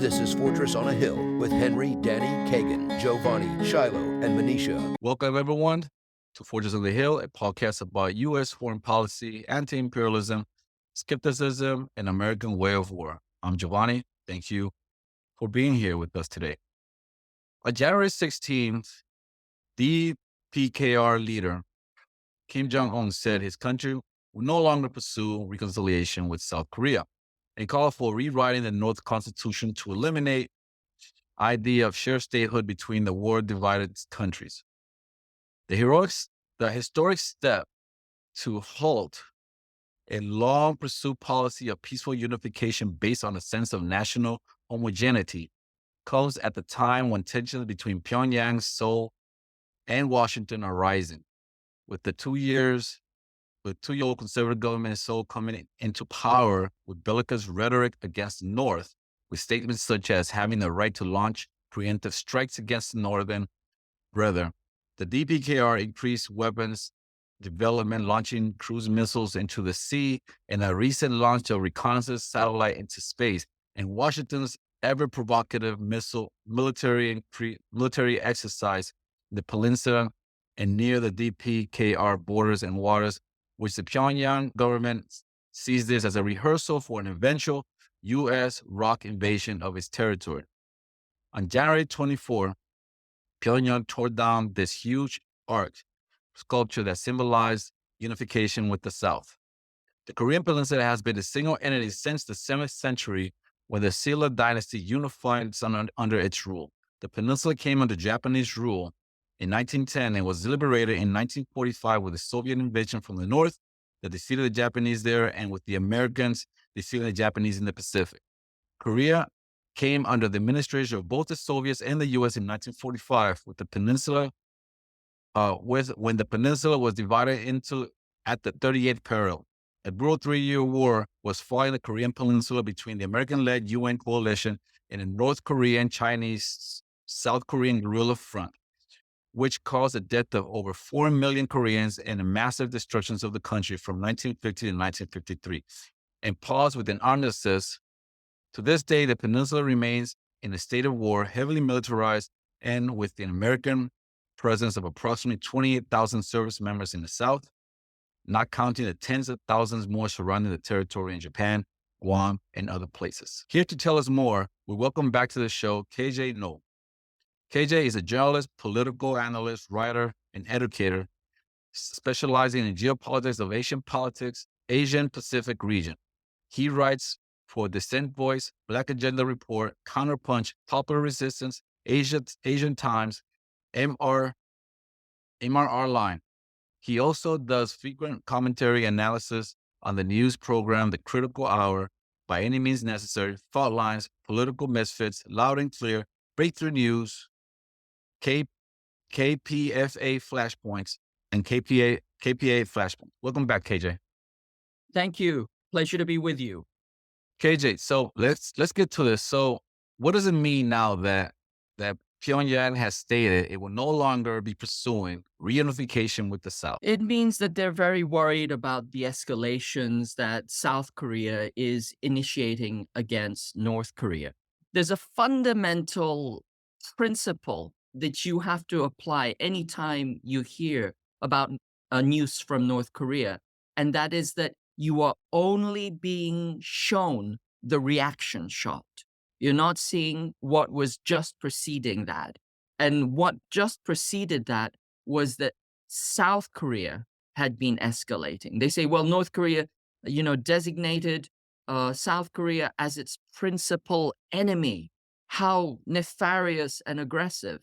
This is Fortress on a Hill with Henry, Danny, Kagan, Jovanni, Shiloh, and Manisha. Welcome, everyone, to Fortress on the Hill, a podcast about U.S. foreign policy, anti-imperialism, skepticism, and American way of war. I'm Jovanni. Thank you for being here with us today. On January 16th, DPRK leader Kim Jong Un said his country will no longer pursue reconciliation with South Korea and called for rewriting the North Constitution to eliminate idea of shared statehood between the war-divided countries. The historic step to halt a long-pursued policy of peaceful unification based on a sense of national homogeneity comes at the time when tensions between Pyongyang, Seoul, and Washington are rising. With the two-year-old conservative government in Seoul coming into power with bellicose rhetoric against the North, with statements such as having the right to launch preemptive strikes against the Northern brother, the DPRK increased weapons development, launching cruise missiles into the sea, and a recent launch of reconnaissance satellite into space, and Washington's ever-provocative military exercise in the peninsula and near the DPRK borders and waters, which the Pyongyang government sees this as a rehearsal for an eventual U.S. rock invasion of its territory. On January 24, Pyongyang tore down this huge arch sculpture that symbolized unification with the South. The Korean Peninsula has been a single entity since the 7th century, when the Seoul dynasty unified under its rule. The peninsula came under Japanese rule in 1910 and was liberated in 1945 with the Soviet invasion from the north that defeated the Japanese there, and with the Americans defeating the Japanese in the Pacific. Korea came under the administration of both the Soviets and the U.S. in 1945, with the peninsula when the peninsula was divided into at the 38th parallel. A brutal 3-year war was fought in the Korean Peninsula between the American-led UN coalition and the North Korean, Chinese, South Korean guerrilla front, which caused the death of over 4 million Koreans and a massive destruction of the country from 1950 to 1953. And paused with an armistice. To this day, the peninsula remains in a state of war, heavily militarized, and with the American presence of approximately 28,000 service members in the South, not counting the tens of thousands more surrounding the territory in Japan, Guam, and other places. Here to tell us more, we welcome back to the show KJ No. KJ is a journalist, political analyst, writer, and educator, specializing in geopolitics of Asian politics, Asian Pacific region. He writes for Dissent Voice, Black Agenda Report, Counterpunch, Popular Resistance, Asian Times, MRR Line. He also does frequent commentary analysis on the news program The Critical Hour, By Any Means Necessary, Fault Lines, Political Misfits, Loud and Clear, Breakthrough News, KPFA Flashpoints, and KPA Flashpoints. Welcome back, KJ. Thank you. Pleasure to be with you. KJ, so let's get to this. So what does it mean now that Pyongyang has stated it will no longer be pursuing reunification with the South? It means that they're very worried about the escalations that South Korea is initiating against North Korea. There's a fundamental principle that you have to apply anytime you hear about news from North Korea, and that is that you are only being shown the reaction shot. You're not seeing what was just preceding that. And what just preceded that was that South Korea had been escalating. They say, well, North Korea, designated South Korea as its principal enemy. How nefarious and aggressive.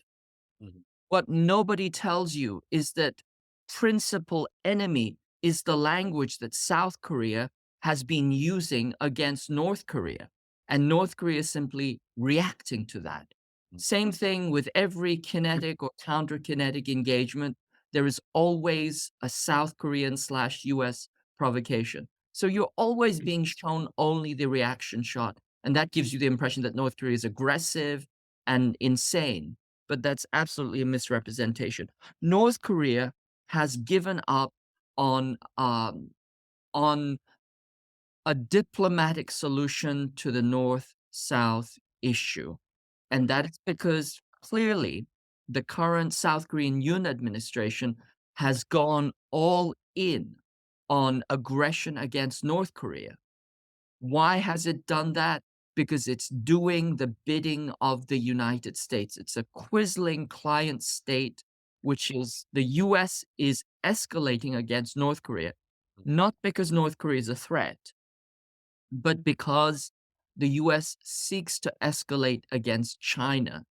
Mm-hmm. What nobody tells you is that principal enemy is the language that South Korea has been using against North Korea. And North Korea is simply reacting to that. Same thing with every kinetic or counter-kinetic engagement. There is always a South Korean/US provocation. So you're always being shown only the reaction shot. And that gives you the impression that North Korea is aggressive and insane. But that's absolutely a misrepresentation. North Korea has given up on a diplomatic solution to the North-South issue. And that is because clearly the current South Korean Yoon administration has gone all in on aggression against North Korea. Why has it done that? Because it's doing the bidding of the United States. It's a quisling client state, which is the US is escalating against North Korea, not because North Korea is a threat, but because the US seeks to escalate against China,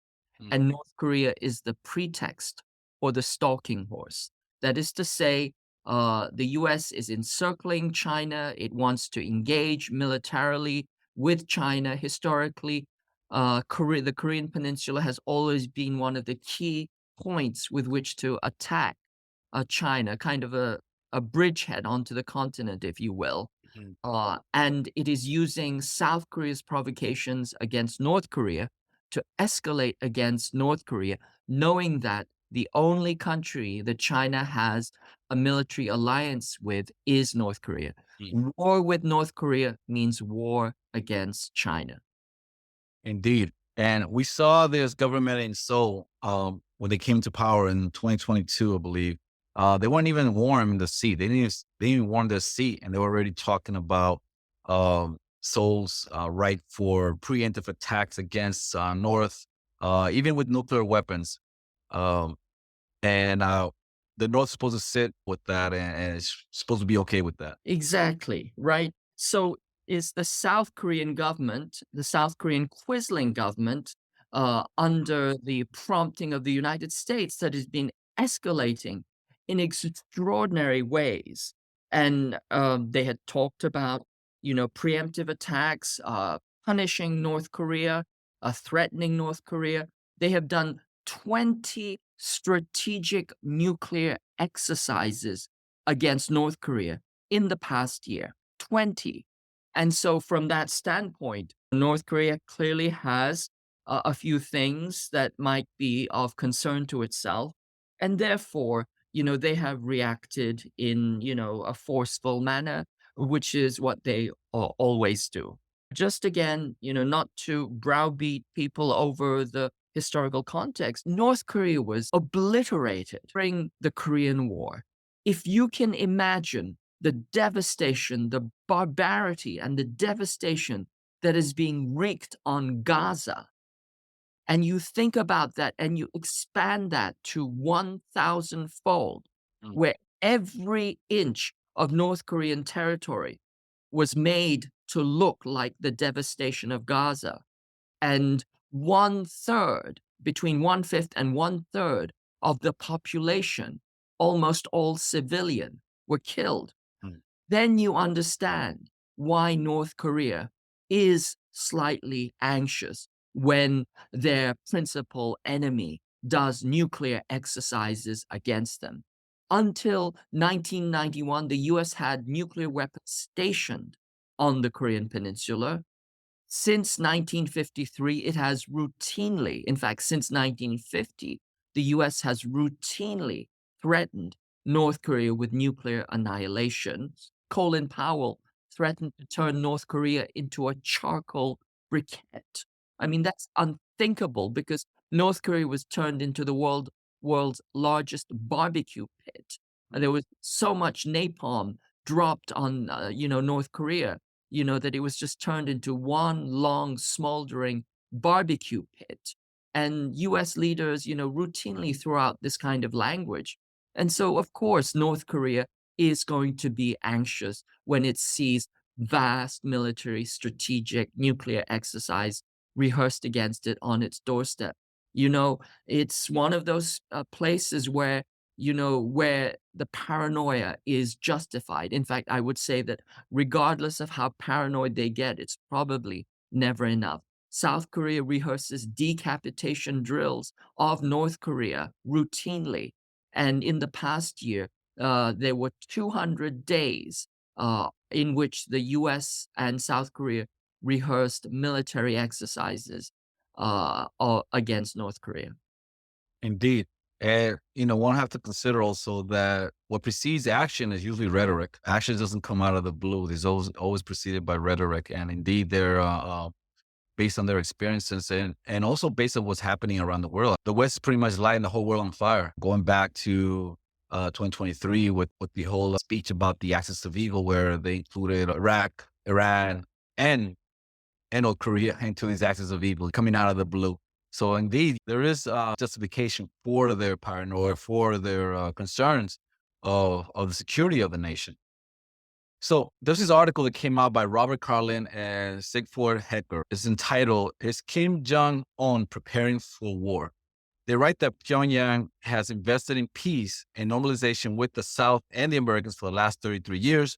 Mm, and North Korea is the pretext or the stalking horse. That is to say, the US is encircling China. It wants to engage militarily with China. Historically, the Korean Peninsula has always been one of the key points with which to attack China, kind of a bridgehead onto the continent, if you will. mm, And it is using South Korea's provocations against North Korea to escalate against North Korea, knowing that the only country that China has a military alliance with is North Korea. mm. War with North Korea means war against China. Indeed. And we saw this government in Seoul when they came to power in 2022, I believe. They weren't even warm in the seat. They didn't even warm their seat, and they were already talking about Seoul's right for preemptive attacks against North, even with nuclear weapons. Um, and the North's supposed to sit with that, and it's supposed to be okay with that. Exactly, right? So is the South Korean government, the South Korean quisling government, under the prompting of the United States that has been escalating in extraordinary ways. And they had talked about, preemptive attacks, punishing North Korea, threatening North Korea. They have done 20 strategic nuclear exercises against North Korea in the past year, 20. And so, from that standpoint, North Korea clearly has a few things that might be of concern to itself. And therefore, they have reacted in, a forceful manner, which is what they always do. Just again, not to browbeat people over the historical context, North Korea was obliterated during the Korean War. If you can imagine the devastation, the barbarity, and the devastation that is being wreaked on Gaza, and you think about that and you expand that to 1,000 fold, Mm, where every inch of North Korean territory was made to look like the devastation of Gaza, and one third, between one fifth and one third of the population, almost all civilian, were killed. mm, Then you understand why North Korea is slightly anxious when their principal enemy does nuclear exercises against them. Until 1991, the US had nuclear weapons stationed on the Korean Peninsula. Since 1953, it has routinely, in fact, since 1950, the US has routinely threatened North Korea with nuclear annihilation. Colin Powell threatened to turn North Korea into a charcoal briquette. I mean, that's unthinkable because North Korea was turned into the world's largest barbecue pit. And there was so much napalm dropped on, North Korea, that it was just turned into one long smoldering barbecue pit. And US leaders, routinely throw out this kind of language. And so, of course, North Korea is going to be anxious when it sees vast military strategic nuclear exercise rehearsed against it on its doorstep. It's one of those places where, where the paranoia is justified. In fact, I would say that regardless of how paranoid they get, it's probably never enough. South Korea rehearses decapitation drills of North Korea routinely. And in the past year, there were 200 days in which the US and South Korea rehearsed military exercises against North Korea. indeed. And, one have to consider also that what precedes action is usually rhetoric. Action doesn't come out of the blue. It's always preceded by rhetoric. And indeed, based on their experiences and also based on what's happening around the world. The West is pretty much lighting the whole world on fire. Going back to 2023 with the whole speech about the axis of evil, where they included Iraq, Iran, and North Korea into these axis of evil coming out of the blue. So indeed, there is justification for their paranoia, for their concerns of the security of the nation. So there's this article that came out by Robert Carlin and Sigford Hecker. It's entitled, "Is Kim Jong Un Preparing for War?" They write that Pyongyang has invested in peace and normalization with the South and the Americans for the last 33 years,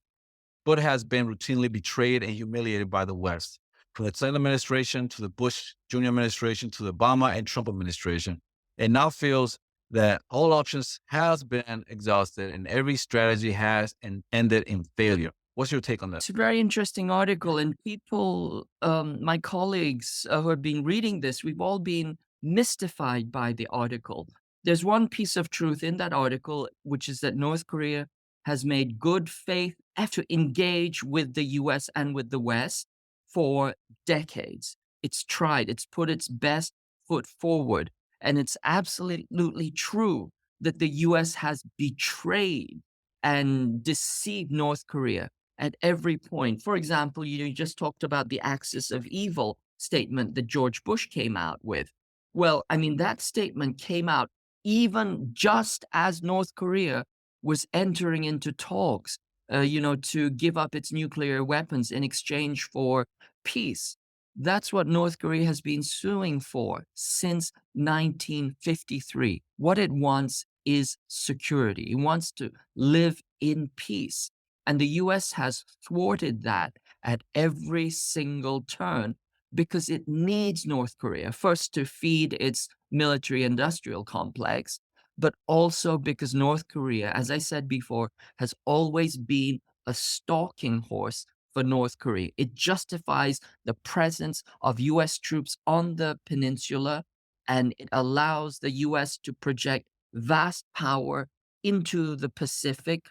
but has been routinely betrayed and humiliated by the West, from the Clinton administration to the Bush Jr. administration to the Obama and Trump administration, and now feels that all options has been exhausted and every strategy has ended in failure. What's your take on that? It's a very interesting article, and people, my colleagues who have been reading this, we've all been mystified by the article. There's one piece of truth in that article, which is that North Korea has made good faith effort to engage with the US and with the West for decades. It's tried, it's put its best foot forward. And it's absolutely true that the US has betrayed and deceived North Korea at every point. For example, you just talked about the axis of evil statement that George Bush came out with. Well, I mean, that statement came out even just as North Korea was entering into talks, to give up its nuclear weapons in exchange for peace. That's what North Korea has been suing for since 1953. What it wants is security. It wants to live in peace. And the US has thwarted that at every single turn because it needs North Korea, first to feed its military industrial complex, but also because North Korea, as I said before, has always been a stalking horse for North Korea. It justifies the presence of US troops on the peninsula, and it allows the US to project vast power into the Pacific.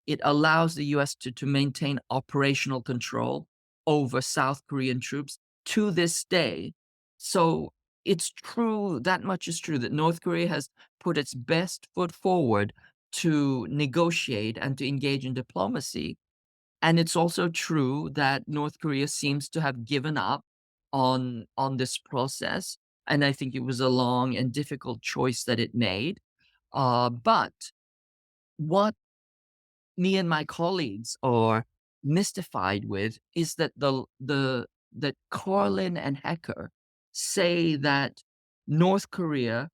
It allows the US to maintain operational control over South Korean troops to this day. So it's true, that much is true, that North Korea has put its best foot forward to negotiate and to engage in diplomacy. And it's also true that North Korea seems to have given up on this process. And I think it was a long and difficult choice that it made. But what me and my colleagues are mystified with is that that Carlin and Hecker say that North Korea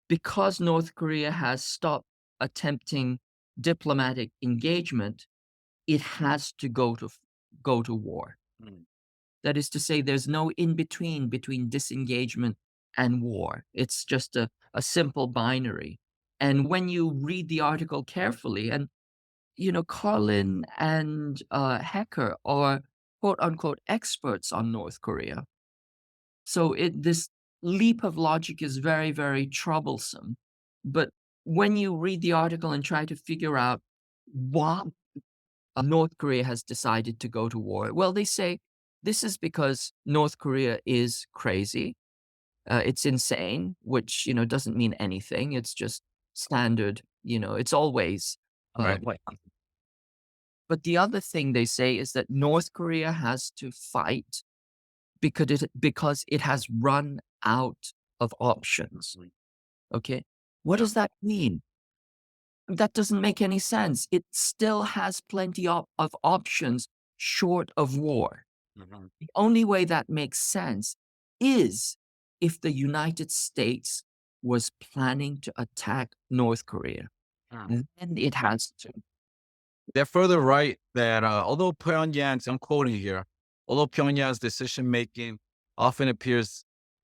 because North Korea has stopped attempting diplomatic engagement, it has to go to war. Mm. That is to say, there's no in between disengagement and war. It's just a simple binary. And when you read the article carefully, and Carlin and Hecker are quote unquote experts on North Korea. So this leap of logic is very, very troublesome. But when you read the article and try to figure out why North Korea has decided to go to war, well, they say this is because North Korea is crazy. It's insane, which, doesn't mean anything. It's just standard, it's always Right. But the other thing they say is that North Korea has to fight because it has run out of options. Okay. What does that mean? That doesn't make any sense. It still has plenty of options short of war. Mhm. The only way that makes sense is if the United States was planning to attack North Korea. Mm. Then it has to. They're further right that although Pyongyang's, I'm quoting here, although Pyongyang's decision making often appears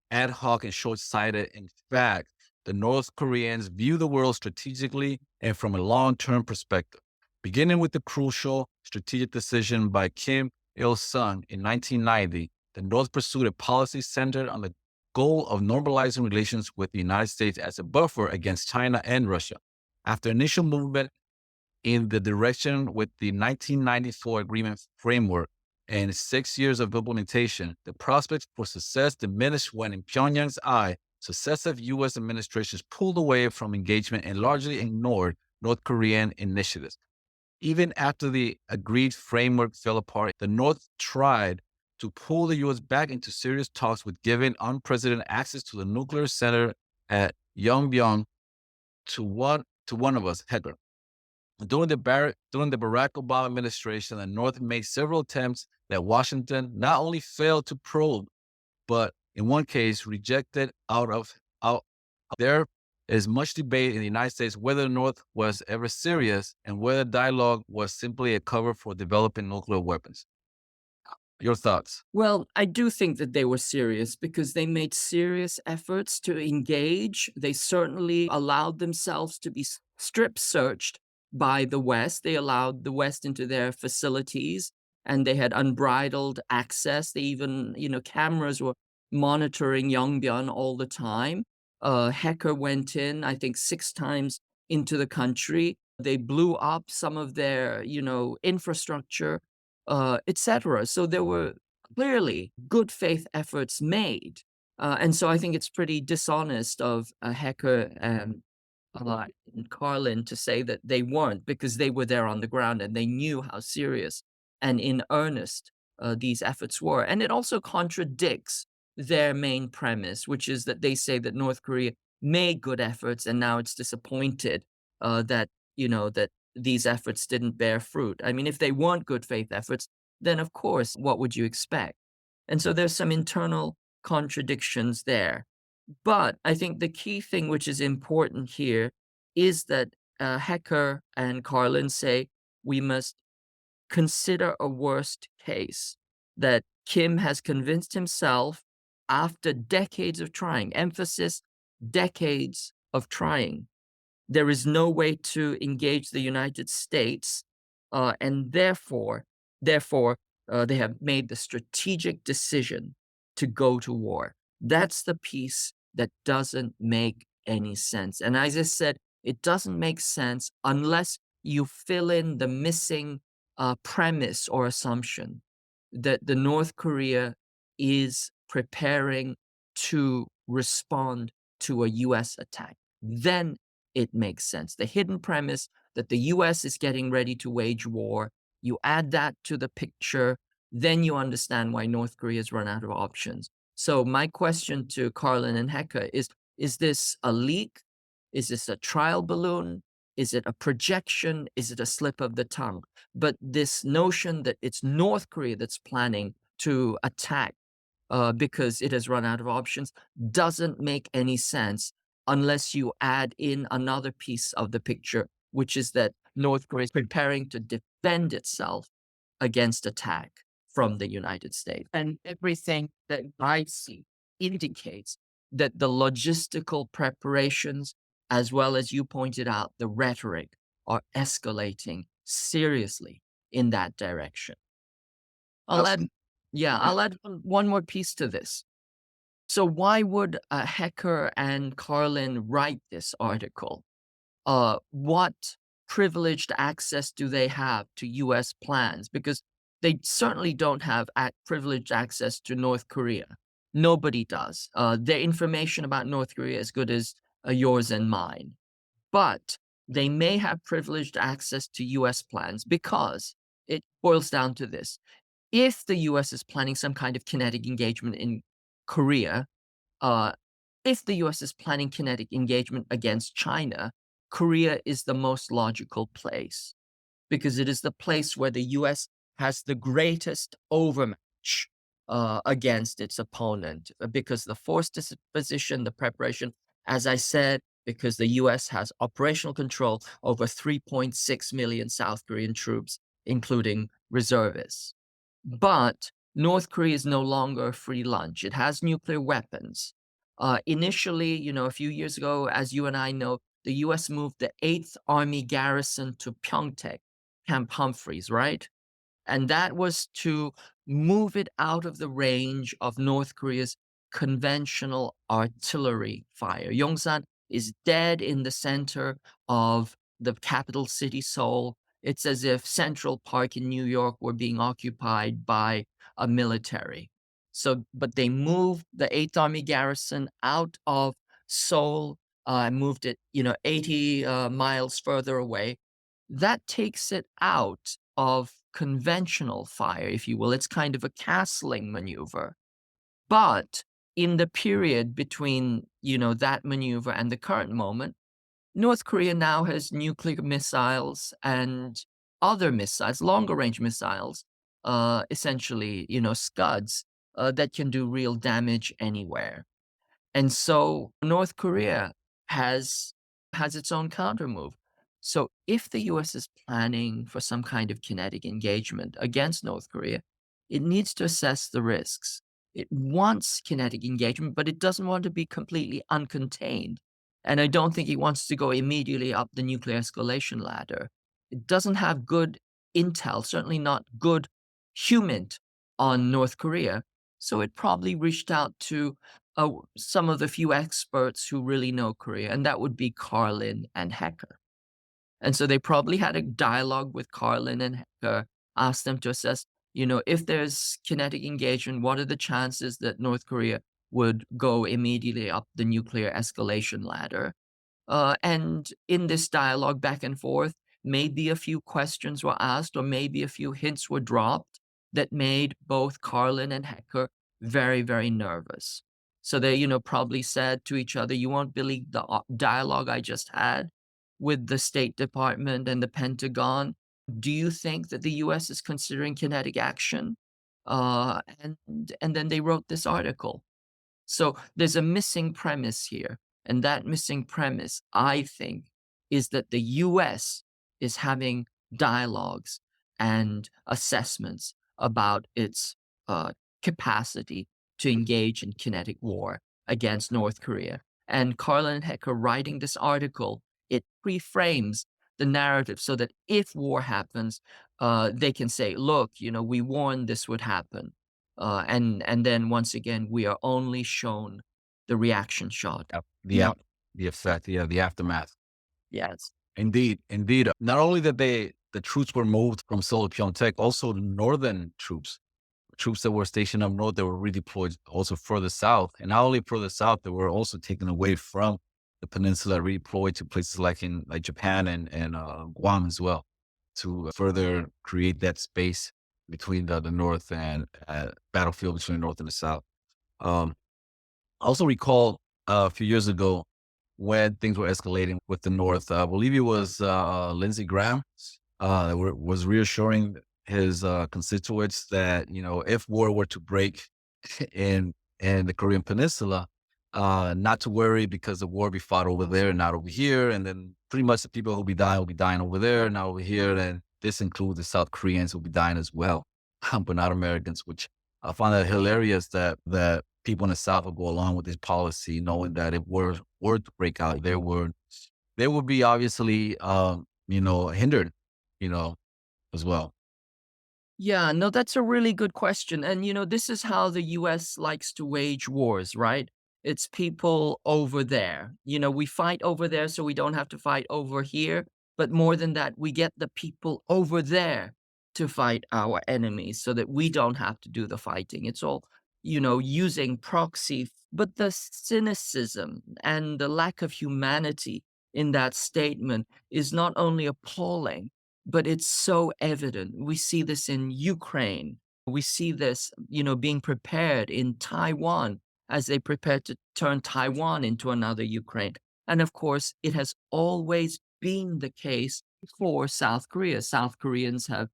ad hoc and short sighted, in fact, the North Koreans view the world strategically and from a long term perspective, beginning with the crucial strategic decision by Kim Il sung in 1990. The North pursued a policy centered on the goal of normalizing relations with the United States as a buffer against China and Russia. After initial movement in the direction with the 1994 agreement framework, and 6 years of implementation, the prospects for success diminished when, in Pyongyang's eye, successive U.S. administrations pulled away from engagement and largely ignored North Korean initiatives. Even after the agreed framework fell apart, the North tried to pull the U.S. back into serious talks with giving unprecedented access to the nuclear center at Yongbyon to one of us, Hecker. During the Barack Obama administration, the North made several attempts that Washington not only failed to probe, but in one case rejected out. There is much debate in the United States whether the North was ever serious and whether dialogue was simply a cover for developing nuclear weapons. Your thoughts? Well, I do think that they were serious because they made serious efforts to engage. They certainly allowed themselves to be strip searched by the West. They allowed the West into their facilities and they had unbridled access. They even, cameras were monitoring Yongbyon all the time. Hacker went in, I think, 6 times into the country. They blew up some of their, infrastructure, etc. So there were clearly good faith efforts made. And so I think it's pretty dishonest of Hacker and Carlin to say that they weren't, because they were there on the ground and they knew how serious and in earnest these efforts were. And it also contradicts their main premise, which is that they say that North Korea made good efforts and now it's disappointed that these efforts didn't bear fruit. I mean, if they weren't good faith efforts, then of course, what would you expect? And so there's some internal contradictions there. But I think the key thing which is important here is that Hecker and Carlin say we must consider a worst case, that Kim has convinced himself after decades of trying, emphasis, decades of trying, there is no way to engage the United States, and therefore, they have made the strategic decision to go to war. That's the piece that doesn't make any sense. And as I said, it doesn't make sense unless you fill in the missing premise or assumption that the North Korea is preparing to respond to a U.S. attack. Then it makes sense. The hidden premise that the US is getting ready to wage war, you add that to the picture, then you understand why North Korea's run out of options. So my question to Carlin and Hecker is this a leak? Is this a trial balloon? Is it a projection? Is it a slip of the tongue? But this notion that it's North Korea that's planning to attack because it has run out of options doesn't make any sense unless you add in another piece of the picture, which is that North Korea is preparing to defend itself against attack from the United States. And everything that I see indicates that the logistical preparations, as well as you pointed out, the rhetoric, are escalating seriously in that direction. I'll add one more piece to this. So why would Hecker and Carlin write this article? What privileged access do they have to U.S. plans? Because they certainly don't have privileged access to North Korea. Nobody does. Their information about North Korea is as good as yours and mine. But they may have privileged access to U.S. plans because it boils down to this. If the U.S. is planning some kind of kinetic engagement in Korea, if the U.S. is planning kinetic engagement against China, Korea is the most logical place because it is the place where the U.S. has the greatest overmatch against its opponent, because the force disposition, the preparation, as I said, because the U.S. has operational control over 3.6 million South Korean troops, including reservists. But North Korea is no longer a free lunch. It has nuclear weapons. Initially, a few years ago, as you and I know, the U.S. moved the 8th Army garrison to Pyeongtaek, Camp Humphreys, right? And that was to move it out of the range of North Korea's conventional artillery fire. Yongsan is dead in the center of the capital city, Seoul, It's as if Central Park in New York were being occupied by a military. So, but they moved the 8th Army garrison out of Seoul, moved it, 80 miles further away. That takes it out of conventional fire, if you will. It's kind of a castling maneuver. But in the period between, that maneuver and the current moment, North Korea now has nuclear missiles and other missiles, longer range missiles, essentially, Scuds, that can do real damage anywhere. And so North Korea has has its own countermove. So if the US is planning for some kind of kinetic engagement against North Korea, it needs to assess the risks. It wants kinetic engagement, but it doesn't want to be completely uncontained. And I don't think it wants to go immediately up the nuclear escalation ladder. It doesn't have good intel, certainly not good human on North Korea. So it probably reached out to some of the few experts who really know Korea, and that would be Carlin and Hecker. And so they probably had a dialogue with Carlin and Hecker, asked them to assess, if there's kinetic engagement, what are the chances that North Korea would go immediately up the nuclear escalation ladder? And in this dialogue back and forth, maybe a few questions were asked, or maybe a few hints were dropped that made both Carlin and Hecker very, very nervous. So they, probably said to each other, "You won't believe the dialogue I just had with the State Department and the Pentagon. Do you think that the U.S. is considering kinetic action?" And then they wrote this article. So there's a missing premise here. And that missing premise, I think, is that the US is having dialogues and assessments about its capacity to engage in kinetic war against North Korea. And Carlin and Hecker writing this article, it pre-frames the narrative so that if war happens, they can say, look, we warned this would happen. And then once again, we are only shown the reaction shot. Yep. Not The effect, yeah, the aftermath. yes. Indeed, indeed. Not only that the troops were moved from Seoul to Pyeongtaek, also the northern troops that were stationed up north, that were redeployed also further south. And not only further south, they were also taken away from the peninsula, redeployed to places like Japan and Guam as well, to further create that space between the north and battlefield between the north and the south. Um, I also recall a few years ago when things were escalating with the North. I believe it was Lindsey Graham that was reassuring his constituents that, if war were to break in the Korean Peninsula, not to worry, because the war will be fought over there, not over here. And then pretty much the people who'll be dying will be dying over there, not over here. And this includes the South Koreans who'll be dying as well, but not Americans, which I find that hilarious that people in the South will go along with this policy, knowing that if war were to break out, they would be obviously, hindered, you know, as well. Yeah, no, that's a really good question. And, this is how the US likes to wage wars, right? It's people over there. We fight over there so we don't have to fight over here. But more than that, we get the people over there to fight our enemies so that we don't have to do the fighting. It's all, using proxy. But the cynicism and the lack of humanity in that statement is not only appalling, but it's so evident. We see this in Ukraine. We see this, being prepared in Taiwan as they prepare to turn Taiwan into another Ukraine. And of course, it has always been the case for South Korea. South Koreans have,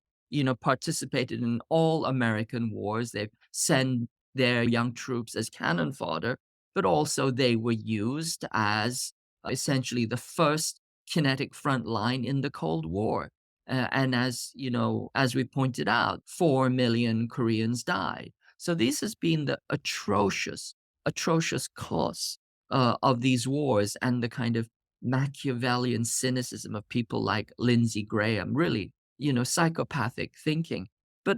participated in all American wars. They've sent their young troops as cannon fodder, but also they were used as essentially the first kinetic front line in the Cold War. And as we pointed out, 4 million Koreans died. So this has been the atrocious cost of these wars, and the kind of Machiavellian cynicism of people like Lindsey Graham, really, psychopathic thinking. But,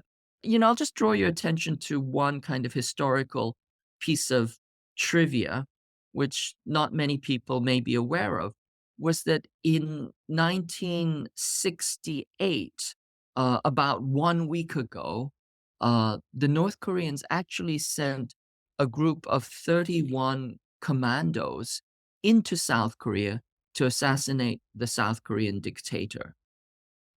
I'll just draw your attention to one kind of historical piece of trivia, which not many people may be aware of. was that in 1968, about 1 week ago, the North Koreans actually sent a group of 31 commandos into South Korea to assassinate the South Korean dictator.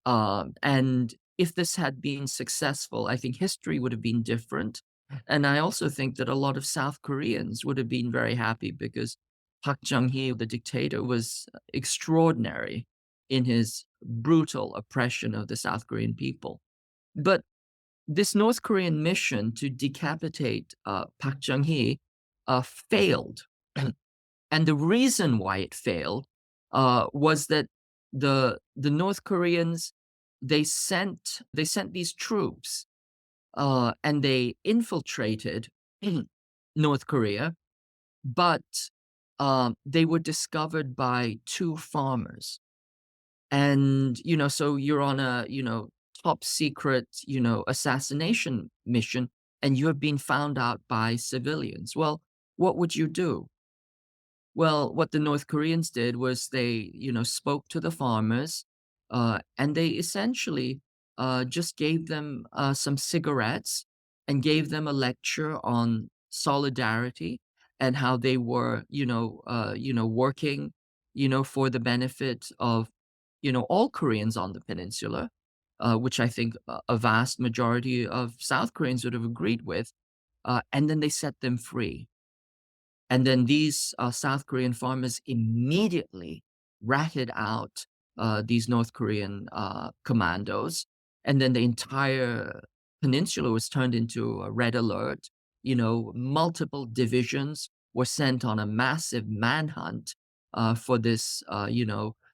And if this had been successful, I think history would have been different. And I also think that a lot of South Koreans would have been very happy because Park Chung-hee, the dictator, was extraordinary in his brutal oppression of the South Korean people. But this North Korean mission to decapitate Park Chung-hee failed. And the reason why it failed was that the North Koreans, they sent these troops and they infiltrated North Korea, but they were discovered by two farmers. And so you're on a top secret assassination mission, and you have been found out by civilians. Well, what would you do? Well, what the North Koreans did was they, spoke to the farmers, and they essentially just gave them some cigarettes and gave them a lecture on solidarity and how they were, working, for the benefit of, all Koreans on the peninsula, which I think a vast majority of South Koreans would have agreed with, and then they set them free. And then these South Korean farmers immediately ratted out these North Korean commandos. And then the entire peninsula was turned into a red alert. Multiple divisions were sent on a massive manhunt for this,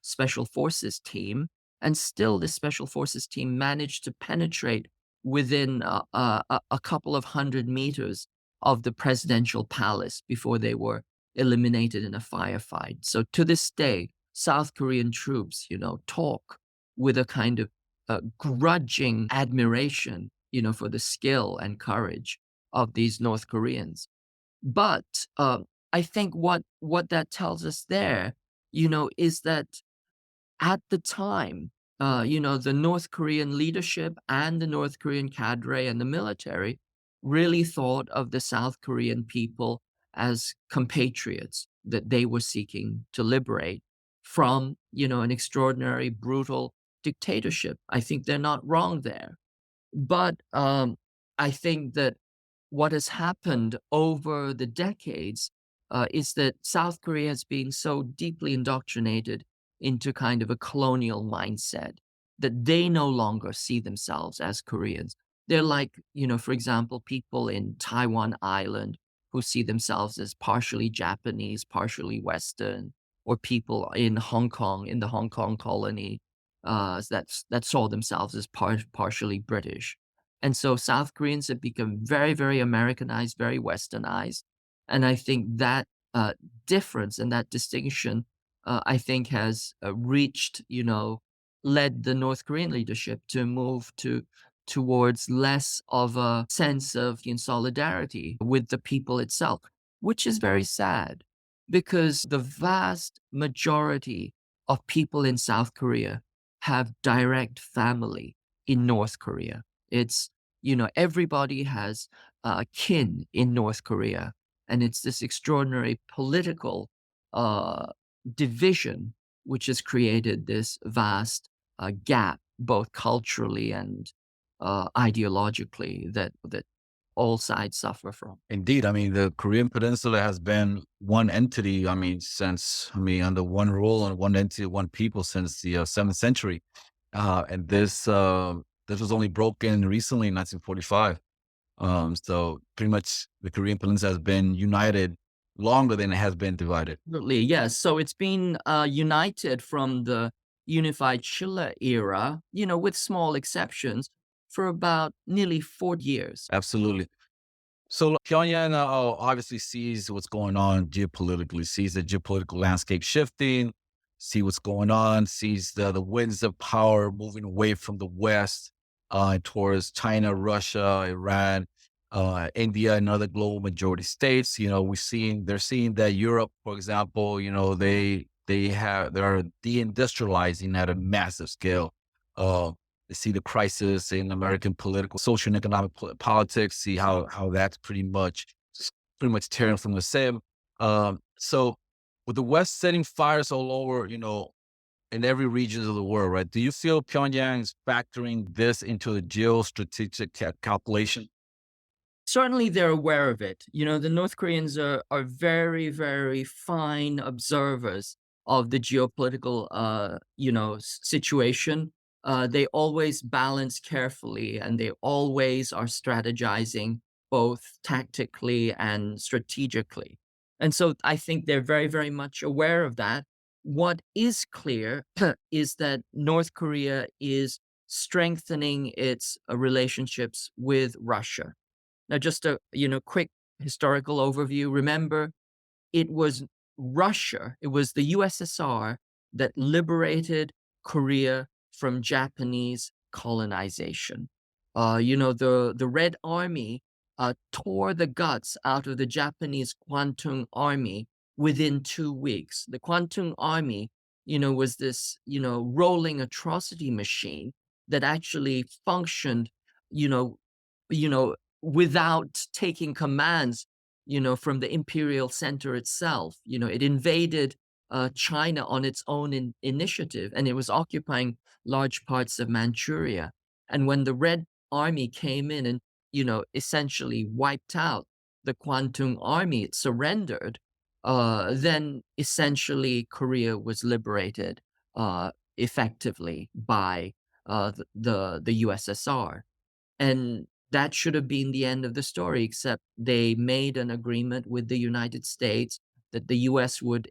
special forces team. And still, this special forces team managed to penetrate within a couple of 100 meters of the presidential palace before they were eliminated in a firefight. So to this day, South Korean troops, talk with a kind of grudging admiration, for the skill and courage of these North Koreans. But I think what that tells us there, is that at the time, the North Korean leadership and the North Korean cadre and the military really thought of the South Korean people as compatriots that they were seeking to liberate from, an extraordinary, brutal dictatorship. I think they're not wrong there. But I think that what has happened over the decades is that South Korea has been so deeply indoctrinated into kind of a colonial mindset that they no longer see themselves as Koreans. They're like, for example, people in Taiwan Island who see themselves as partially Japanese, partially Western, or people in Hong Kong, in the Hong Kong colony, that saw themselves as partially British. And so South Koreans have become very, very Americanized, very Westernized. And I think that difference and that distinction, I think, has led the North Korean leadership to move towards less of a sense of solidarity with the people itself, which is very sad because the vast majority of people in South Korea have direct family in North Korea. It's, everybody has kin in North Korea. And it's this extraordinary political division which has created this vast gap, both culturally and ideologically, that all sides suffer from. Indeed. I mean, the Korean Peninsula has been one entity, under one rule and one entity, one people since the 7th century. And this was only broken recently in 1945. So pretty much the Korean Peninsula has been united longer than it has been divided. Absolutely, yes. So it's been united from the unified Chile era, with small exceptions, for about nearly 40 years. Absolutely. So Pyongyang obviously sees what's going on geopolitically, sees the geopolitical landscape shifting, see what's going on, sees the winds of power moving away from the West towards China, Russia, Iran, India, and other global majority states. They're seeing that Europe, for example, they They are deindustrializing at a massive scale. Uh, they see the crisis in American political, social, and economic politics. See how that's pretty much tearing from the same. So with the West setting fires all over, in every region of the world, right? Do you feel Pyongyang is factoring this into the geostrategic calculation? Certainly they're aware of it. The North Koreans are very, very fine observers of the geopolitical, situation. They always balance carefully and they always are strategizing both tactically and strategically. And so I think they're very, very much aware of that. What is clear is that North Korea is strengthening its relationships with Russia. Now, just a quick historical overview. Remember, it was Russia, it was the USSR that liberated Korea from Japanese colonization. The Red Army tore the guts out of the Japanese Kwantung Army within 2 weeks. The Kwantung Army, was this, rolling atrocity machine that actually functioned, you know, without taking commands from the imperial center itself. It invaded China on its own initiative, and it was occupying large parts of Manchuria. And when the Red Army came in and, essentially wiped out the Kwantung Army, it surrendered. Then essentially Korea was liberated effectively by the USSR. And that should have been the end of the story, except they made an agreement with the United States that the US would,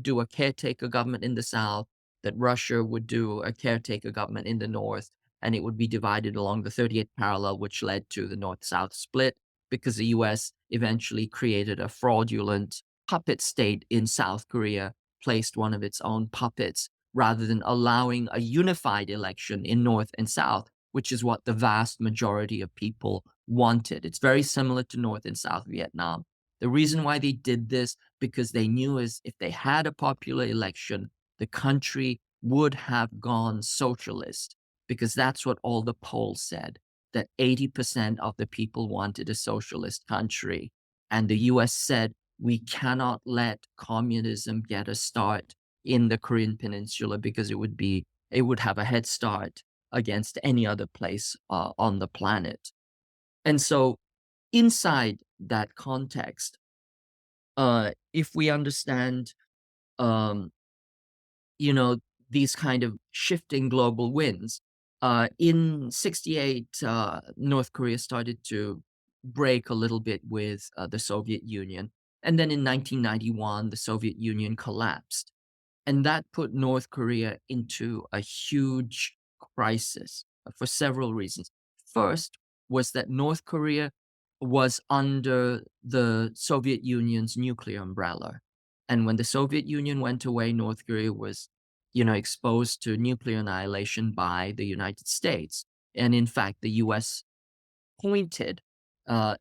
do a caretaker government in the South, that Russia would do a caretaker government in the North, and it would be divided along the 38th parallel, which led to the North-South split because the US eventually created a fraudulent puppet state in South Korea, placed one of its own puppets, rather than allowing a unified election in North and South, which is what the vast majority of people wanted. It's very similar to North and South Vietnam. The reason why they did this, because they knew is if they had a popular election, the country would have gone socialist, because that's what all the polls said, that 80% of the people wanted a socialist country. And the US said, we cannot let communism get a start in the Korean Peninsula because it would have a head start against any other place on the planet. And so, inside that context, if we understand, um, you know, these kind of shifting global winds, in '68, North Korea started to break a little bit with the Soviet Union. And then in 1991, the Soviet Union collapsed. And that put North Korea into a huge crisis for several reasons. First was that North Korea was under the Soviet Union's nuclear umbrella. And when the Soviet Union went away, North Korea was, exposed to nuclear annihilation by the United States. And in fact, the US pointed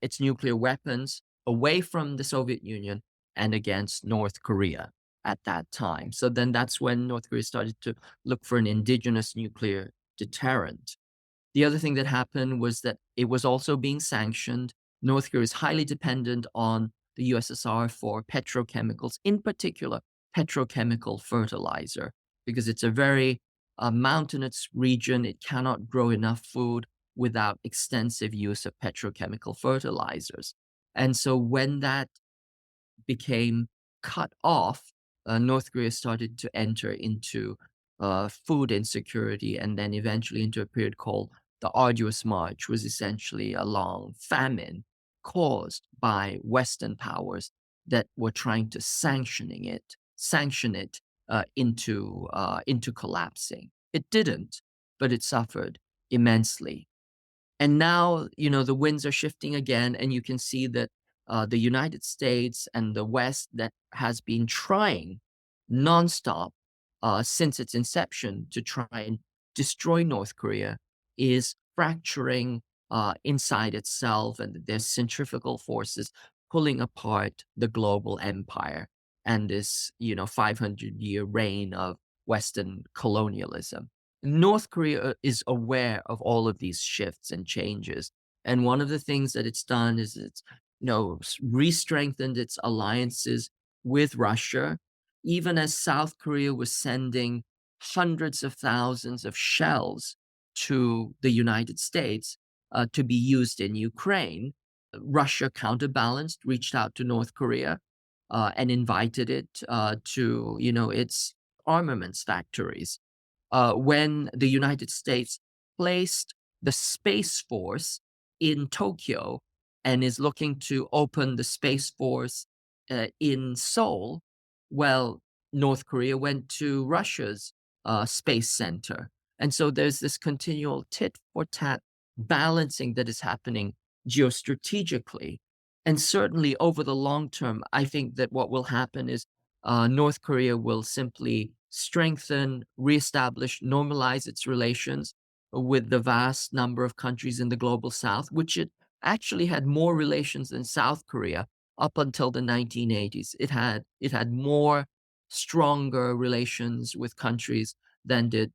its nuclear weapons away from the Soviet Union and against North Korea at that time. So then that's when North Korea started to look for an indigenous nuclear deterrent. The other thing that happened was that it was also being sanctioned. North Korea is highly dependent on the USSR for petrochemicals, in particular, petrochemical fertilizer, because it's a very mountainous region. It cannot grow enough food without extensive use of petrochemical fertilizers. And so when that became cut off, North Korea started to enter into food insecurity and then eventually into a period called the Arduous March, which was essentially a long famine caused by Western powers that were trying to sanction it into collapsing. It didn't, but it suffered immensely. And now, the winds are shifting again, and you can see that the United States and the West, that has been trying nonstop since its inception to try and destroy North Korea, is fracturing inside itself, and there's centrifugal forces pulling apart the global empire. and this, 500-year reign of Western colonialism. North Korea is aware of all of these shifts and changes. And one of the things that it's done is it's, re-strengthened its alliances with Russia, even as South Korea was sending hundreds of thousands of shells to the United States to be used in Ukraine. Russia counterbalanced, reached out to North Korea and invited it to, its armaments factories. When the United States placed the Space Force in Tokyo and is looking to open the Space Force in Seoul, well, North Korea went to Russia's space center. And so there's this continual tit for tat balancing that is happening geostrategically. And certainly over the long term, I think that what will happen is North Korea will simply strengthen, reestablish, normalize its relations with the vast number of countries in the global south, which it actually had more relations than South Korea up until the 1980s. It had more stronger relations with countries than did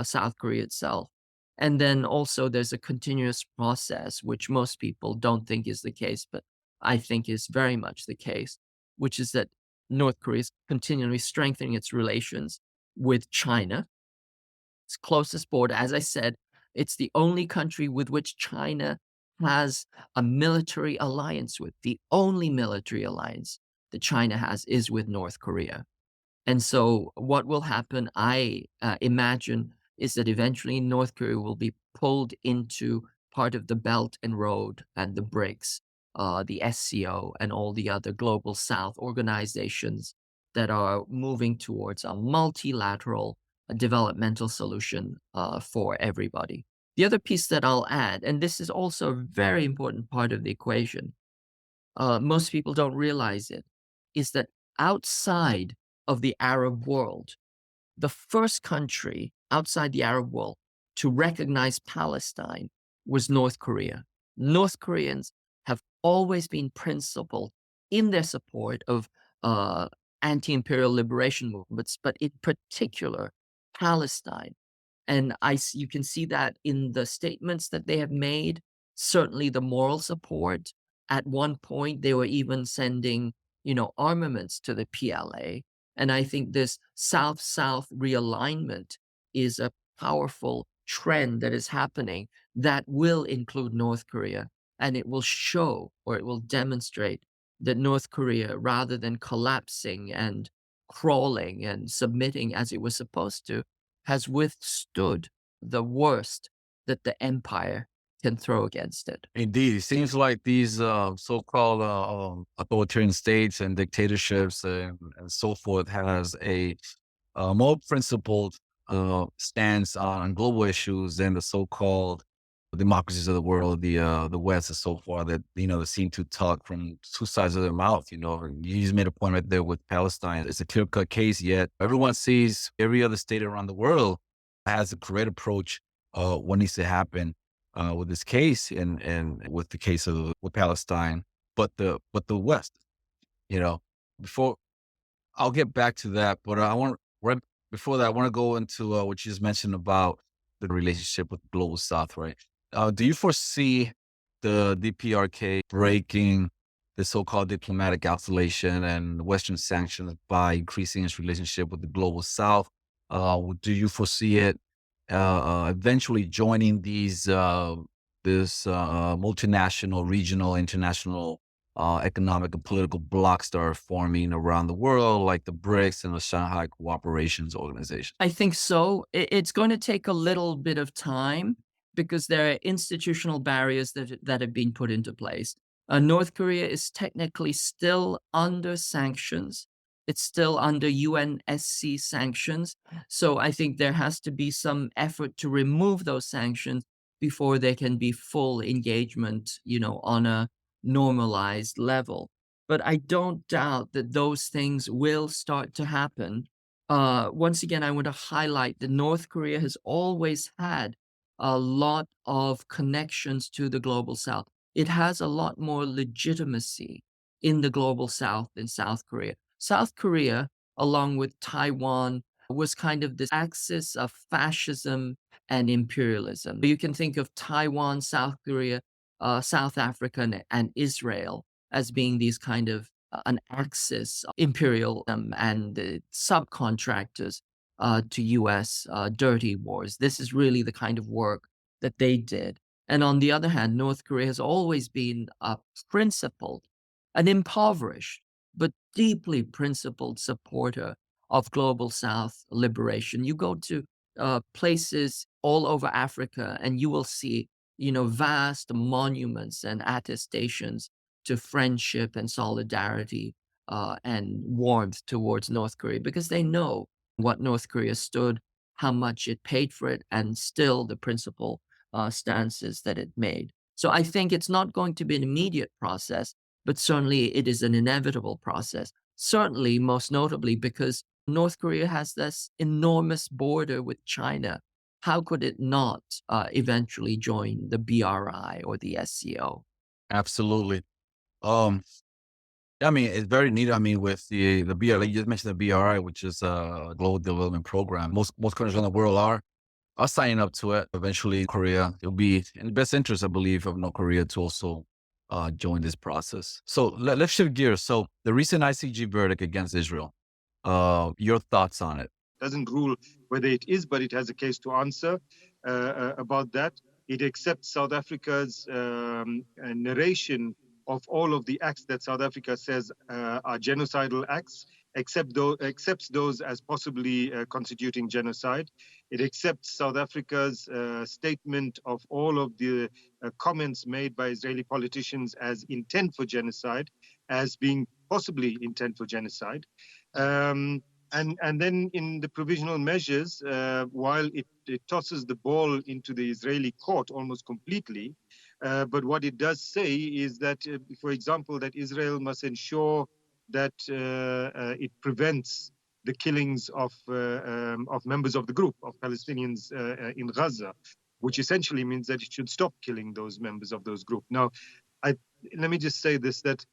South Korea itself. And then also there's a continuous process, which most people don't think is the case, but I think is very much the case, which is that North Korea is continually strengthening its relations with China, its closest border. As I said, it's the only country with which China has a military alliance with. The only military alliance that China has is with North Korea. And so, what will happen, I imagine, is that eventually North Korea will be pulled into part of the Belt and Road and the BRICS, the SCO, and all the other global South organizations that are moving towards a multilateral developmental solution for everybody. The other piece that I'll add, and this is also a very important part of the equation, most people don't realize it, is that outside of the Arab world, the first country outside the Arab world to recognize Palestine was North Korea. North Koreans have always been principled in their support of anti-imperial liberation movements, but in particular, Palestine. And you can see that in the statements that they have made, certainly the moral support. At one point, they were even sending, armaments to the PLA. And I think this South-South realignment is a powerful trend that is happening that will include North Korea. And it will show, or it will demonstrate, that North Korea, rather than collapsing and crawling and submitting as it was supposed to, has withstood the worst that the empire can throw against it. Indeed, it seems like these so-called authoritarian states and dictatorships and so forth has a more principled stance on global issues than the so-called democracies of the world, the West, and so far. That they seem to talk from two sides of their mouth. And you just made a point right there with Palestine. It's a clear-cut case. Yet everyone sees every other state around the world has a correct approach. What needs to happen with this case and with the case with Palestine, but the West. Before I'll get back to that, but I want right before that I want to go into what you just mentioned about the relationship with the global South, right? Do you foresee the DPRK breaking the so-called diplomatic isolation and Western sanctions by increasing its relationship with the global South? Do you foresee it eventually joining this multinational, regional, international economic and political blocs that are forming around the world, like the BRICS and the Shanghai Cooperations Organization? I think so. It's going to take a little bit of time because there are institutional barriers that have been put into place. North Korea is technically still under sanctions. It's still under UNSC sanctions. So I think there has to be some effort to remove those sanctions before there can be full engagement, on a normalized level. But I don't doubt that those things will start to happen. Once again, I want to highlight that North Korea has always had a lot of connections to the global South. It has a lot more legitimacy in the global South than South Korea. South Korea, along with Taiwan, was kind of this axis of fascism and imperialism. You can think of Taiwan, South Korea, South Africa, and Israel as being these kind of an axis of imperialism and subcontractors to U.S. Dirty wars. This is really the kind of work that they did. And on the other hand, North Korea has always been a principled, an impoverished, but deeply principled supporter of global South liberation. You go to places all over Africa, and you will see, vast monuments and attestations to friendship and solidarity and warmth towards North Korea because they know what North Korea stood, how much it paid for it, and still the principle stances that it made. So I think it's not going to be an immediate process, but certainly it is an inevitable process. Certainly, most notably, because North Korea has this enormous border with China. How could it not eventually join the BRI or the SCO? Absolutely. Um, I mean, it's very neat. I mean, with the BRI, you just mentioned the BRI, which is a global development program. Most countries around the world are signing up to it. Eventually, Korea, it'll be in the best interest, I believe, of North Korea to also join this process. So let's shift gears. So the recent ICG verdict against Israel, your thoughts on it? Doesn't rule whether it is, but it has a case to answer about that. It accepts South Africa's narration of all of the acts that South Africa says are genocidal acts, accepts those as possibly constituting genocide. It accepts South Africa's statement of all of the comments made by Israeli politicians as intent for genocide, as being possibly intent for genocide. And then in the provisional measures, while it tosses the ball into the Israeli court almost completely, but what it does say is that, for example, that Israel must ensure that it prevents the killings of members of the group of Palestinians in Gaza, which essentially means that it should stop killing those members of those groups. Now, let me just say this, that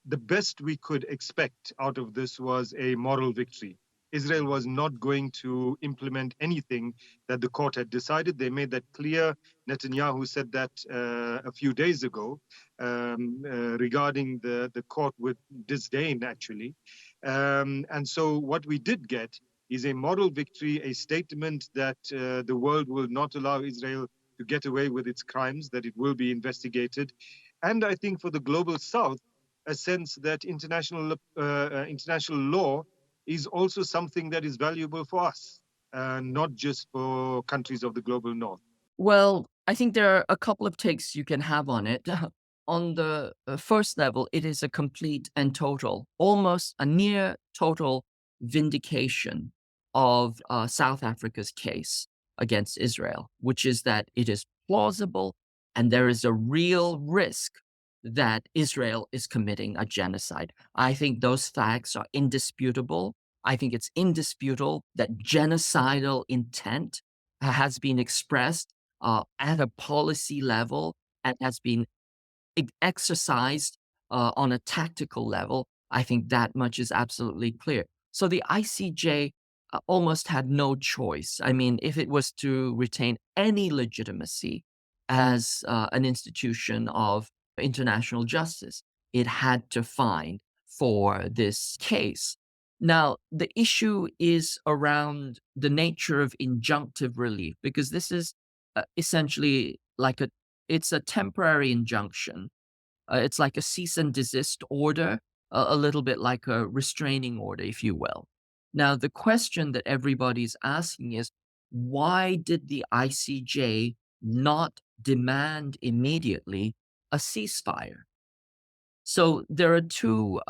the best we could expect out of this was a moral victory. Israel was not going to implement anything that the court had decided. They made that clear. Netanyahu said that a few days ago regarding the court with disdain, actually. And so what we did get is a moral victory, a statement that the world will not allow Israel to get away with its crimes, that it will be investigated. And I think for the global South, a sense that international law is also something that is valuable for us, not just for countries of the global North. Well, I think there are a couple of takes you can have on it. On the first level, it is a complete and total, almost a near total vindication of South Africa's case against Israel, which is that it is plausible and there is a real risk that Israel is committing a genocide. I think those facts are indisputable. I think it's indisputable that genocidal intent has been expressed at a policy level and has been exercised on a tactical level. I think that much is absolutely clear. So the ICJ almost had no choice. I mean, if it was to retain any legitimacy as an institution of international justice, it had to find for this case. Now, the issue is around the nature of injunctive relief, because this is essentially it's a temporary injunction. It's like a cease and desist order, a little bit like a restraining order, if you will. Now, the question that everybody's asking is, why did the ICJ not demand immediately a ceasefire? So there are two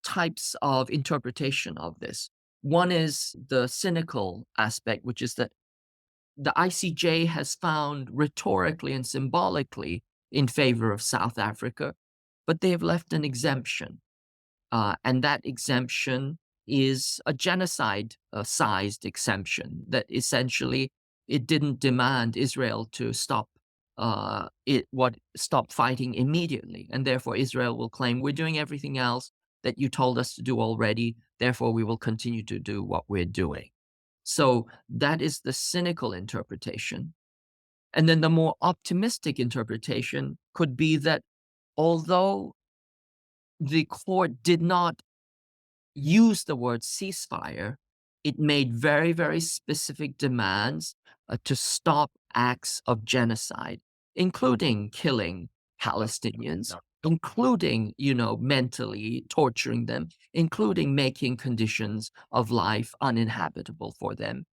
types of interpretation of this. One is the cynical aspect, which is that the ICJ has found rhetorically and symbolically in favor of South Africa, but they have left an exemption. And that exemption is a genocide-sized exemption that essentially it didn't demand Israel to stop fighting immediately. And therefore Israel will claim we're doing everything else. that you told us to do already. Therefore, we will continue to do what we're doing. So that is the cynical interpretation. And then the more optimistic interpretation could be that although the court did not use the word ceasefire, it made very, very specific demands to stop acts of genocide, including killing Palestinians, including, mentally torturing them, including making conditions of life uninhabitable for them.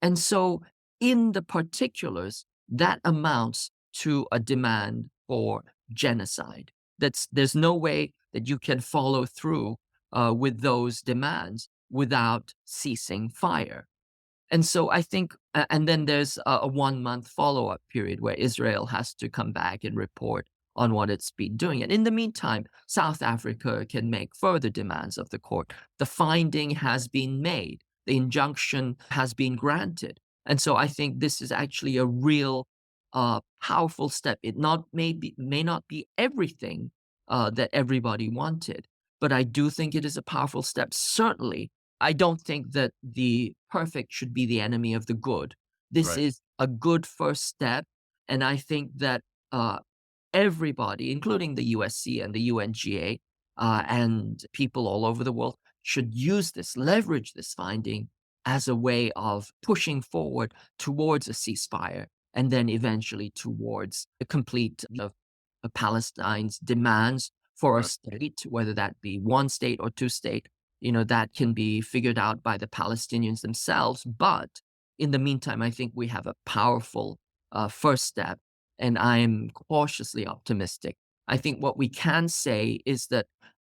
And so, in the particulars, that amounts to a demand for genocide. There's no way that you can follow through with those demands without ceasing fire. And so I think, and then there's a 1 month follow up period where Israel has to come back and report on what it's been doing. And in the meantime, South Africa can make further demands of the court. The finding has been made, the injunction has been granted. And so I think this is actually a real powerful step. It may not be everything that everybody wanted, but I do think it is a powerful step. Certainly, I don't think that the perfect should be the enemy of the good. This Right. is a good first step. And I think that everybody, including the USC and the UNGA and people all over the world, should use this, leverage this finding as a way of pushing forward towards a ceasefire and then eventually towards the complete of Palestine's demands for a Right. state, whether that be one state or two state, that can be figured out by the Palestinians themselves. But in the meantime, I think we have a powerful first step, and I'm cautiously optimistic. I think what we can say is that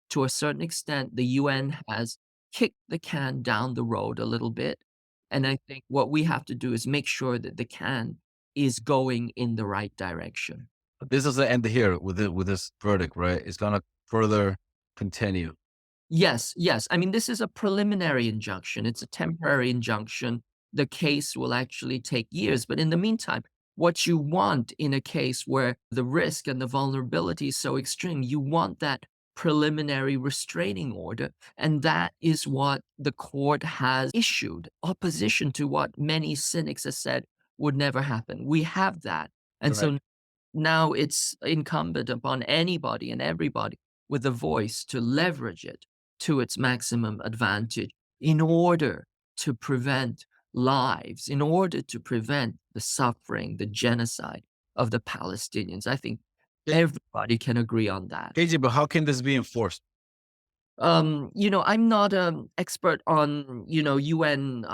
to a certain extent, the UN has kicked the can down the road a little bit. And I think what we have to do is make sure that the can is going in the right direction. This doesn't end here with this verdict, right? It's gonna further continue. Yes, yes. I mean, this is a preliminary injunction. It's a temporary injunction. The case will actually take years. But in the meantime, what you want in a case where the risk and the vulnerability is so extreme, you want that preliminary restraining order. And that is what the court has issued, opposition to what many cynics have said would never happen. We have that. And so Right. now it's incumbent upon anybody and everybody with a voice to leverage it to its maximum advantage in order to prevent lives, in order to prevent the suffering, the genocide of the Palestinians. I think Yeah. everybody can agree on that. KJ, but how can this be enforced? I'm not an expert on, UN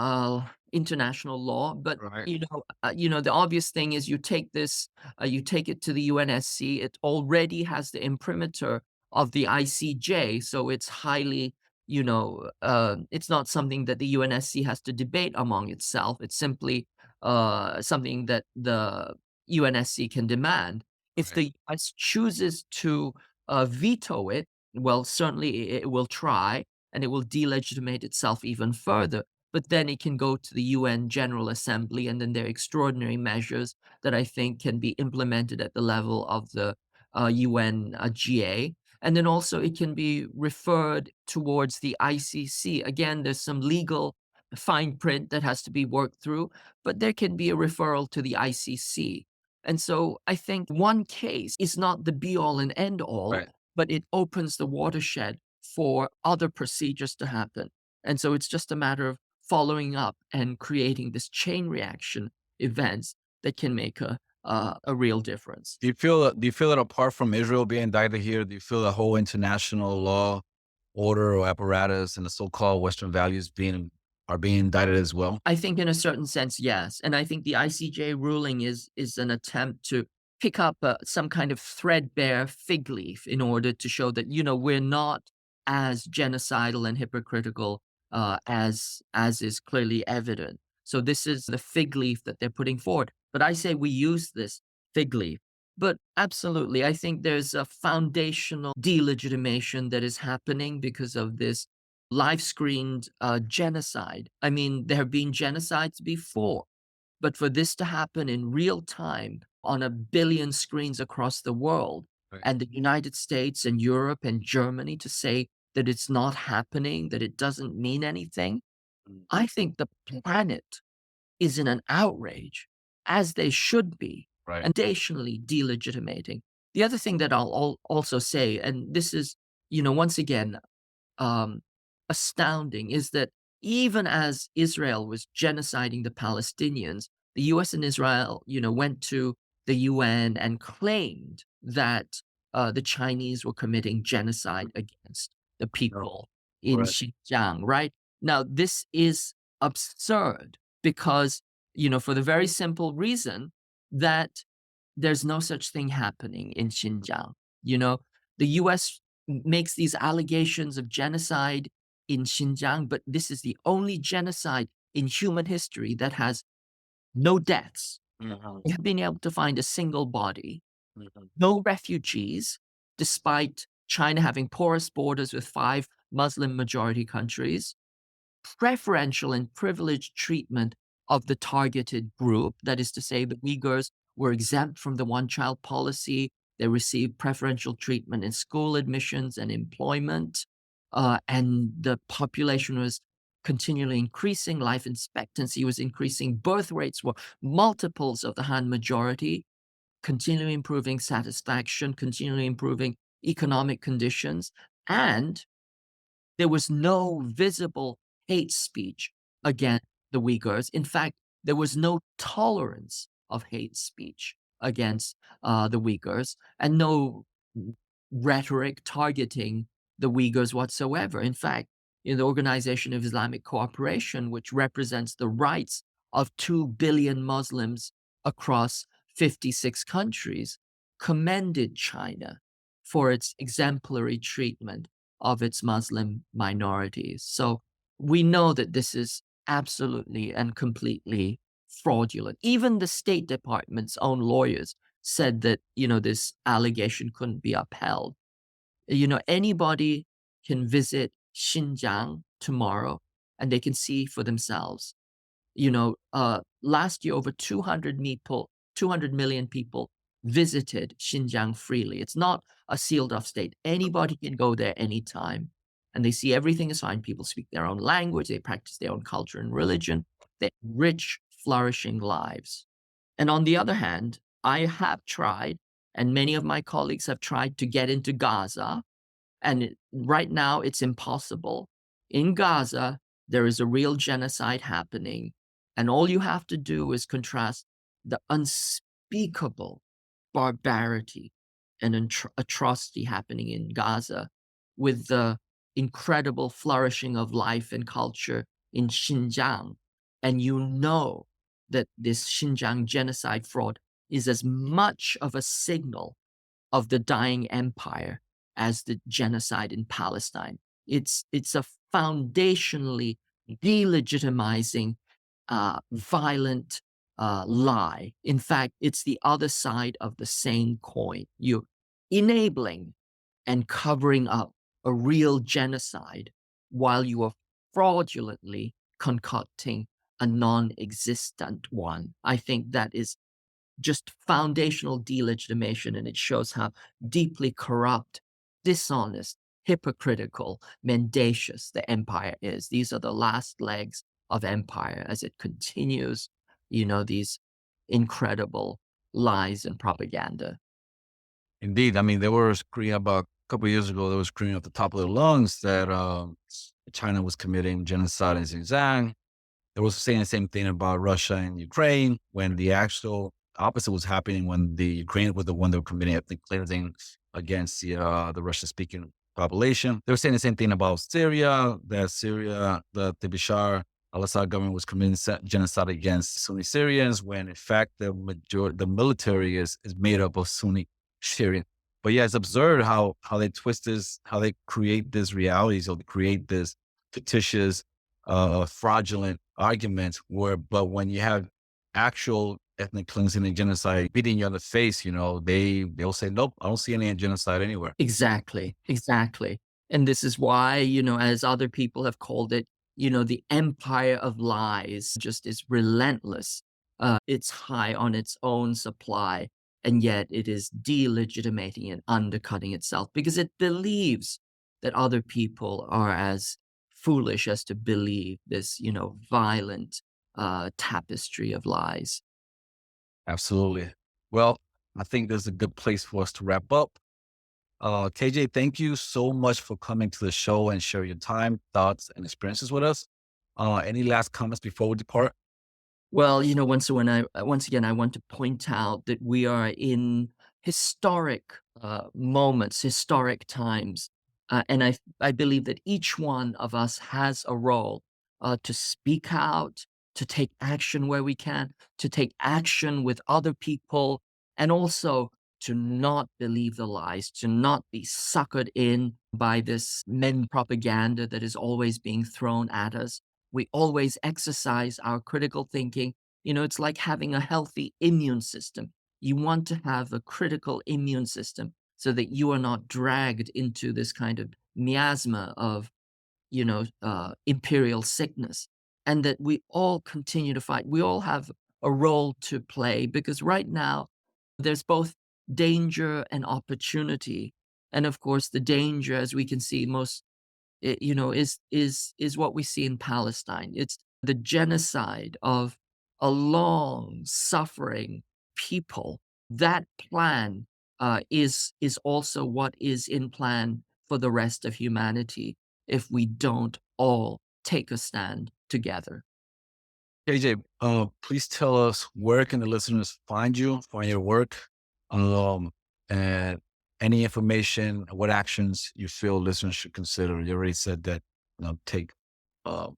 international law, but Right. the obvious thing is you take this, you take it to the UNSC. It already has the imprimatur of the ICJ, so it's highly, it's not something that the UNSC has to debate among itself. It's simply something that the UNSC can demand. If Right. the US chooses to veto it, well, certainly it will try and it will delegitimate itself even further. But then it can go to the UN General Assembly, and then there are extraordinary measures that I think can be implemented at the level of the UNGA. And then also it can be referred towards the ICC. Again, there's some legal fine print that has to be worked through, but there can be a referral to the ICC. And so I think one case is not the be all and end all, Right. but it opens the watershed for other procedures to happen. And so it's just a matter of following up and creating this chain reaction events that can make a real difference. Do you feel that apart from Israel being indicted here, do you feel the whole international law order or apparatus and the so-called Western values are being indicted as well? I think in a certain sense, yes. And I think the ICJ ruling is an attempt to pick up some kind of threadbare fig leaf in order to show that, we're not as genocidal and hypocritical as is clearly evident. So this is the fig leaf that they're putting forward. But I say we use this fig leaf. But absolutely, I think there's a foundational delegitimation that is happening because of this live screened genocide. I mean, there have been genocides before, but for this to happen in real time on a billion screens across the world, Right. and the United States and Europe and Germany to say that it's not happening, that it doesn't mean anything, I think the planet is in an outrage, as they should be, Right. and foundationally delegitimating. The other thing that I'll also say, and this is, once again, um, astounding, is that even as Israel was genociding the Palestinians, the U.S. and Israel, went to the UN and claimed that the Chinese were committing genocide against the people in Right. Xinjiang. Right now, this is absurd because for the very simple reason that there's no such thing happening in Xinjiang. The U.S. makes these allegations of genocide in Xinjiang, but this is the only genocide in human history that has no deaths. Mhm. We have been able to find a single body, Mhm. no refugees, despite China having porous borders with 5 Muslim majority countries, preferential and privileged treatment of the targeted group. That is to say, the Uyghurs were exempt from the one-child policy. They received preferential treatment in school admissions and employment. And the population was continually increasing. Life expectancy was increasing. Birth rates were multiples of the Han majority, continually improving satisfaction, continually improving economic conditions. And there was no visible hate speech against the Uyghurs. In fact, there was no tolerance of hate speech against the Uyghurs and no rhetoric targeting the Uyghurs whatsoever. In fact, in the Organization of Islamic Cooperation, which represents the rights of 2 billion Muslims across 56 countries, commended China for its exemplary treatment of its Muslim minorities. So we know that this is absolutely and completely fraudulent. Even the State Department's own lawyers said that, this allegation couldn't be upheld. Anybody can visit Xinjiang tomorrow and they can see for themselves. Last year, over 200 million people visited Xinjiang freely. It's not a sealed off state. Anybody can go there anytime. And they see everything is fine. People speak their own language. They practice their own culture and religion. They have rich, flourishing lives. And on the other hand, I have tried, and many of my colleagues have tried to get into Gaza. And right now, it's impossible. In Gaza, there is a real genocide happening. And all you have to do is contrast the unspeakable barbarity and atrocity happening in Gaza with the incredible flourishing of life and culture in Xinjiang. And you know that this Xinjiang genocide fraud is as much of a signal of the dying empire as the genocide in Palestine. It's a foundationally delegitimizing, violent lie. In fact, it's the other side of the same coin. You're enabling and covering up a real genocide while you are fraudulently concocting a non-existent one. I think that is just foundational delegitimation, and it shows how deeply corrupt, dishonest, hypocritical, mendacious the empire is. These are the last legs of empire as it continues, these incredible lies and propaganda. Indeed. I mean, they were screaming about a couple of years ago, they were screaming at the top of their lungs that China was committing genocide in Xinjiang. They were saying the same thing about Russia and Ukraine when the actual opposite was happening, when the Ukraine was the one that were committing ethnic cleansing against the Russian-speaking population. They were saying the same thing about Syria, that Syria, the Bashar al-Assad government was committing genocide against Sunni Syrians, when in fact the military is made up of Sunni Syrian. But yeah, it's absurd how they twist this, how they create these realities, or they create this fictitious, fraudulent arguments but when you have actual ethnic cleansing and genocide beating you on the face, they'll say, nope, I don't see any genocide anywhere. Exactly, exactly. And this is why, as other people have called it, the empire of lies just is relentless. It's high on its own supply, and yet it is delegitimating and undercutting itself because it believes that other people are as foolish as to believe this, violent tapestry of lies. Absolutely. Well, I think this is a good place for us to wrap up. KJ, thank you so much for coming to the show and share your time, thoughts, and experiences with us. Any last comments before we depart? Well, once again, I want to point out that we are in historic moments, historic times, and I believe that each one of us has a role to speak out, to take action where we can, to take action with other people, and also to not believe the lies, to not be suckered in by this men propaganda that is always being thrown at us. We always exercise our critical thinking. It's like having a healthy immune system. You want to have a critical immune system so that you are not dragged into this kind of miasma of, imperial sickness, and that we all continue to fight. We all have a role to play because right now there's both danger and opportunity. And of course, the danger, as we can see, is what we see in Palestine. It's the genocide of a long suffering people. That plan is also what is in plan for the rest of humanity if we don't all take a stand together. KJ, please tell us where can the listeners find you, find your work, and any information, what actions you feel listeners should consider. You already said that, take, uh,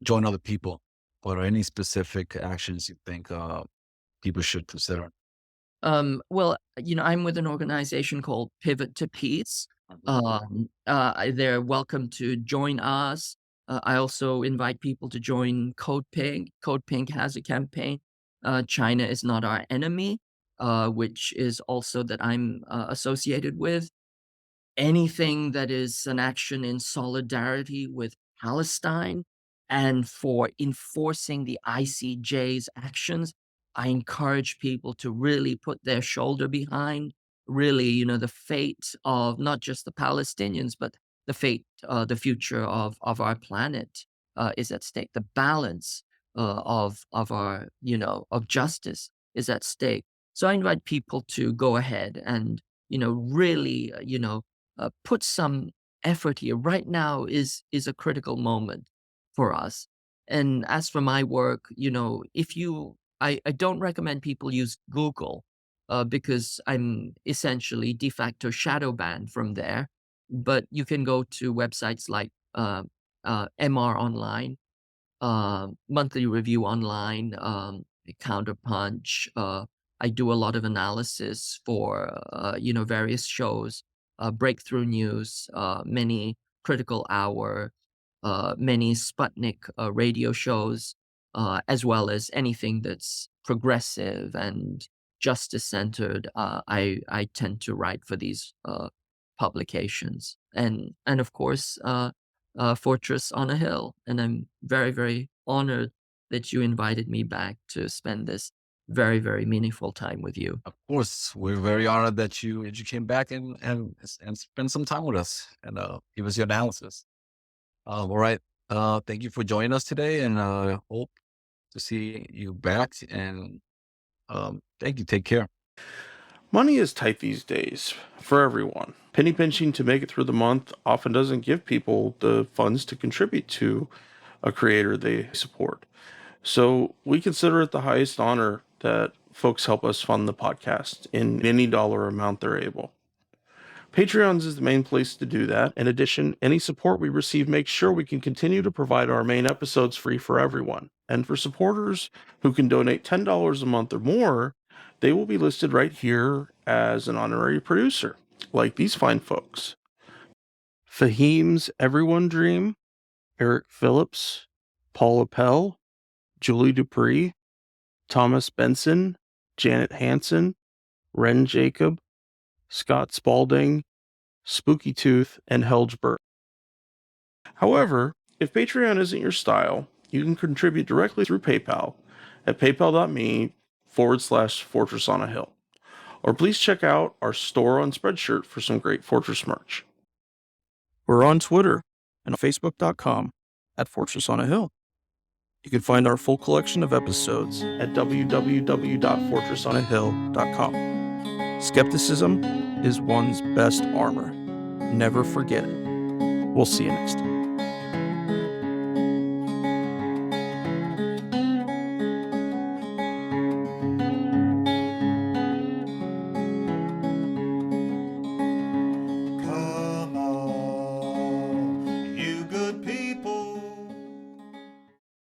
join other people, but are any specific actions you think people should consider? Well, I'm with an organization called Pivot to Peace. They're welcome to join us. I also invite people to join Code Pink. Code Pink has a campaign. China is not our enemy, which is also that I'm associated with. Anything that is an action in solidarity with Palestine and for enforcing the ICJ's actions, I encourage people to really put their shoulder behind. Really, the fate of not just the Palestinians, but the future of our planet is at stake. The balance of our, of justice is at stake. So I invite people to go ahead and, really, put some effort here. Right now is a critical moment for us. And as for my work, if you I don't recommend people use Google because I'm essentially de facto shadow banned from there. But you can go to websites like MR Online, Monthly Review Online, Counterpunch. I do a lot of analysis for various shows, Breakthrough News, many Critical Hour, many Sputnik radio shows, as well as anything that's progressive and justice centered. I tend to write for these publications, and of course. Fortress on a Hill. And I'm very, very honored that you invited me back to spend this very, very meaningful time with you. Of course, we're very honored that you came back and spend some time with us and give us your analysis. All right. Thank you for joining us today, and hope to see you back. And thank you. Take care. Money is tight these days for everyone. Penny pinching to make it through the month often doesn't give people the funds to contribute to a creator they support. So we consider it the highest honor that folks help us fund the podcast in any dollar amount they're able. Patreons is the main place to do that. In addition, any support we receive makes sure we can continue to provide our main episodes free for everyone. And for supporters who can donate $10 a month or more, they will be listed right here as an honorary producer, like these fine folks. Fahim's Everyone Dream, Eric Phillips, Paul Appel, Julie Dupree, Thomas Benson, Janet Hansen, Ren Jacob, Scott Spalding, Spooky Tooth, and Helgeberg. However, if Patreon isn't your style, you can contribute directly through PayPal at paypal.me/Fortress on a Hill. Or please check out our store on Spreadshirt for some great Fortress merch. We're on Twitter and facebook.com/FortressOnAHill. You can find our full collection of episodes at www.fortressonahill.com. Skepticism is one's best armor. Never forget it. We'll see you next time.